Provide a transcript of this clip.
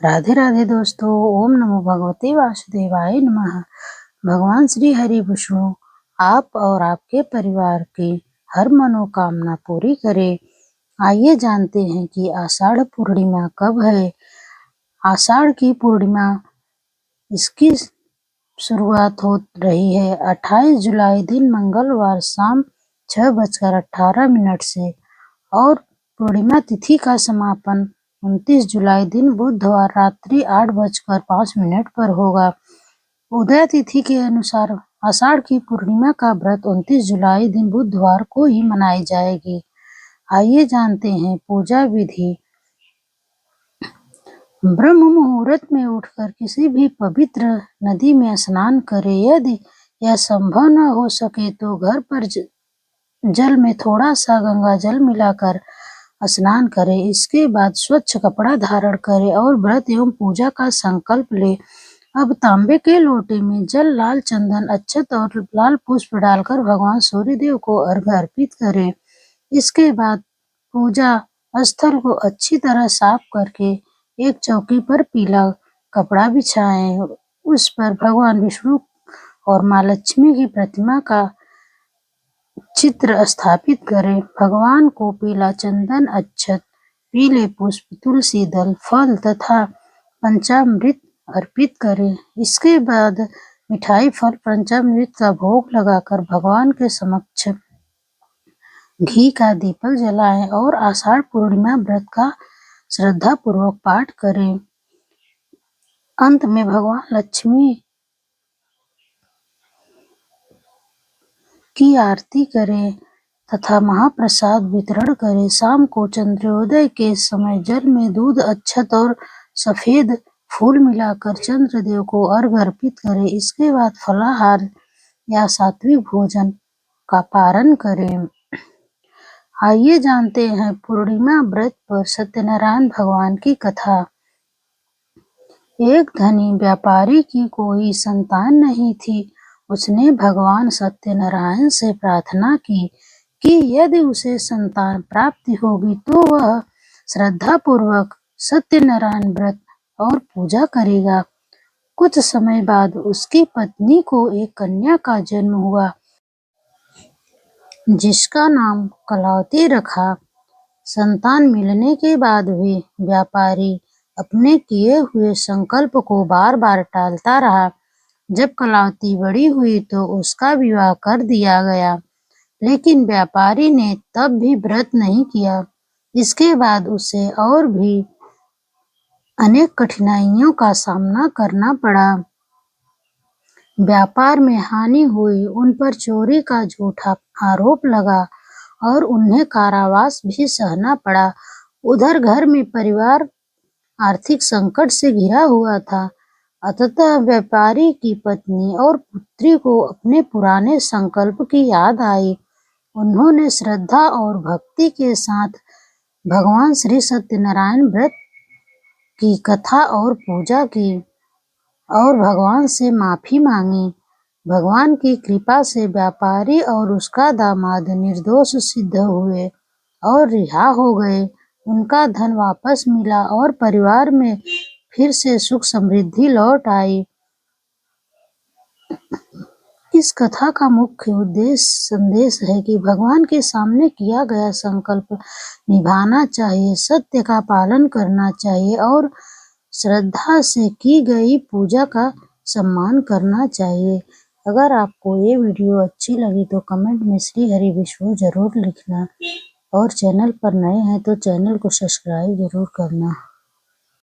राधे राधे दोस्तों। ओम नमो भगवते वासुदेवाय नमः। भगवान श्री हरि विष्णु आप और आपके परिवार की हर मनोकामना पूरी करे। आइए जानते हैं कि आषाढ़ पूर्णिमा कब है। आषाढ़ की पूर्णिमा इसकी शुरुआत हो रही है 28 जुलाई दिन मंगलवार शाम 6:18 से और पूर्णिमा तिथि का समापन 29 जुलाई दिन बुधवार रात्रि 8:05 पर होगा। उदय तिथि के अनुसार आषाढ़ की पूर्णिमा का व्रत 29 जुलाई दिन बुधवार को ही मनाई जाएगी। आइए जानते हैं पूजा विधि। ब्रह्म मुहूर्त में उठकर किसी भी पवित्र नदी में स्नान करें। यदि यह संभव न हो सके तो घर पर जल में थोड़ा सा गंगा जल मिलाकर स्नान करें। इसके बाद स्वच्छ कपड़ा धारण करें और व्रत एवं पूजा का संकल्प लें। अब तांबे के लोटे में जल, लाल चंदन, अक्षत और लाल पुष्प डालकर भगवान सूर्यदेव को अर्घ्य अर्पित करें। इसके बाद पूजा स्थल को अच्छी तरह साफ करके एक चौकी पर पीला कपड़ा बिछाएं। उस पर भगवान विष्णु और माँ लक्ष्मी की प्रतिमा का चित्र स्थापित करें। भगवान को पीला चंदन, अक्षत, पीले पुष्प, तुलसी दल, फल तथा पंचामृत अर्पित करें। इसके बाद मिठाई, फल, पंचामृत का भोग लगाकर भगवान के समक्ष घी का दीपक जलाएं और आषाढ़ पूर्णिमा व्रत का श्रद्धा पूर्वक पाठ करें। अंत में भगवान लक्ष्मी की आरती करें तथा महाप्रसाद वितरण करें। शाम को चंद्रोदय के समय जल में दूध, अक्षत और सफेद फूल मिलाकर चंद्रदेव को अर्घ्य अर्पित करें। इसके बाद फलाहार या सात्विक भोजन का पारण करें। आइए जानते हैं पूर्णिमा व्रत पर सत्यनारायण भगवान की कथा। एक धनी व्यापारी की कोई संतान नहीं थी। उसने भगवान सत्यनारायण से प्रार्थना की कि यदि उसे संतान प्राप्ति होगी तो वह श्रद्धा पूर्वक सत्यनारायण व्रत और पूजा करेगा। कुछ समय बाद उसकी पत्नी को एक कन्या का जन्म हुआ जिसका नाम कलावती रखा। संतान मिलने के बाद भी व्यापारी अपने किए हुए संकल्प को बार बार टालता रहा। जब कलावती बड़ी हुई तो उसका विवाह कर दिया गया, लेकिन व्यापारी ने तब भी व्रत नहीं किया। इसके बाद उसे और भी अनेक कठिनाइयों का सामना करना पड़ा। व्यापार में हानि हुई, उन पर चोरी का झूठा आरोप लगा और उन्हें कारावास भी सहना पड़ा। उधर घर में परिवार आर्थिक संकट से घिरा हुआ था। अतः व्यापारी की पत्नी और पुत्री को अपने पुराने संकल्प की याद आई। उन्होंने श्रद्धा और भक्ति के साथ भगवान श्री सत्यनारायण व्रत की कथा और पूजा की और भगवान से माफी मांगी। भगवान की कृपा से व्यापारी और उसका दामाद निर्दोष सिद्ध हुए और रिहा हो गए। उनका धन वापस मिला और परिवार में फिर से सुख समृद्धि लौट आई। इस कथा का मुख्य संदेश है कि भगवान के सामने किया गया संकल्प निभाना चाहिए, सत्य का पालन करना चाहिए और श्रद्धा से की गई पूजा का सम्मान करना चाहिए। अगर आपको ये वीडियो अच्छी लगी तो कमेंट में श्री हरि विष्णु जरूर लिखना और चैनल पर नए हैं तो चैनल को सब्सक्राइब जरूर करना।